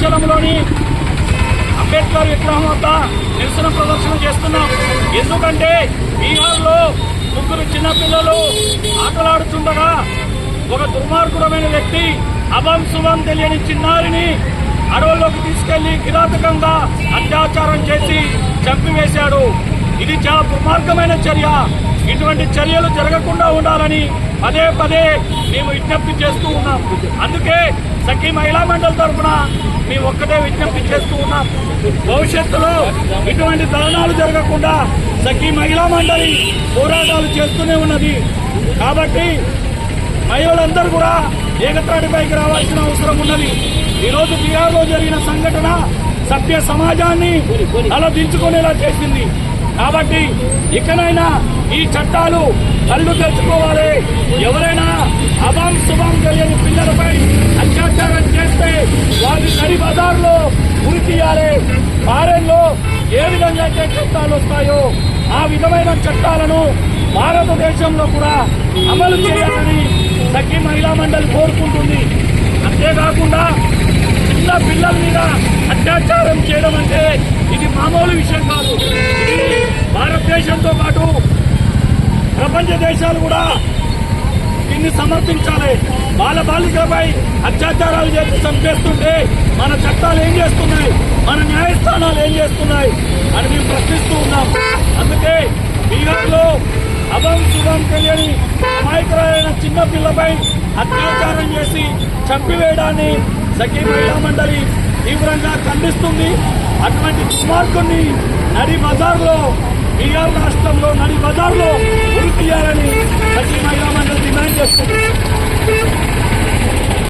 భద్రాచలంలోని అంబేద్కర్ విగ్రహం వద్ద నిరసన ప్రదర్శన చేస్తున్నాం. ఎందుకంటే బీహార్లో 3 చిన్నపిల్లలు ఆటలాడుతుండగా ఒక దుర్మార్గుడమైన వ్యక్తి అభం శుభం తెలియని చిన్నారిని అడవుల్లోకి తీసుకెళ్లి కిరాతకంగా అత్యాచారం చేసి చంపివేశాడు. ఇది చాలా దుర్మార్గమైన చర్య. ఇటువంటి చర్యలు జరగకుండా ఉండాలని పదే పదే మేము విజ్ఞప్తి చేస్తూ ఉన్నాం. అందుకే సఖీ మహిళా మండలి తరఫున మేము ఒక్కటే విజ్ఞప్తి చేస్తూ ఉన్నాం. భవిష్యత్తులో ఇటువంటి దారుణాలు జరగకుండా సఖీ మహిళా మండలి పోరాటాలు చేస్తూనే ఉన్నది. కాబట్టి మహిళలందరూ కూడా ఏకత్రాటిపైకి రావాల్సిన అవసరం ఉన్నది. ఈరోజు బీహార్లో జరిగిన సంఘటన సభ్య సమాజాన్ని అలా దించుకునేలా చేసింది. కాబట్టి ఇకనైనా ఈ చట్టాలు కళ్ళు తెచ్చుకోవాలి. ఎవరైనా అభం శుభం తెలియని పిల్లలపై అత్యాచారం చేస్తే వారి నడి బజార్లో ఉరి తీయాలి. ఫారెన్లో ఏ విధంగా అయితే చట్టాలు వస్తాయో ఆ విధమైన చట్టాలను భారతదేశంలో కూడా అమలు చేయాలని సఖీ మహిళా మండలి కోరుకుంటుంది. అంతేకాకుండా చిన్న పిల్లల మీద అత్యాచారం చేయడం అంటే ఇది మామూలు విషయం కాదు. ఇది భారతదేశంతో పాటు ప్రపంచ దేశాలు కూడా దీన్ని సమర్థించాలి. బాలికలపై అత్యాచారాలు చేసి చంపేస్తుంటే మన చట్టాలు ఏం చేస్తున్నాయి, మన న్యాయస్థానాలు ఏం చేస్తున్నాయి అని మేము ప్రశ్నిస్తూ ఉన్నాం. అందుకే బీహార్లో అభం శుభం తెలియని అమాయకులైన చిన్న పిల్లపై అత్యాచారం చేసి చంపివేయడాన్ని సఖీ మహిళా మండలి తీవ్రంగా ఖండిస్తుంది. అటువంటి దుర్మార్గుని నడి బజార్లో బీహార్ రాష్ట్రంలో నడి బజార్లో ఉరి తీయాలని సఖీ మహిళా మండలి డిమాండ్ చేస్తుంది.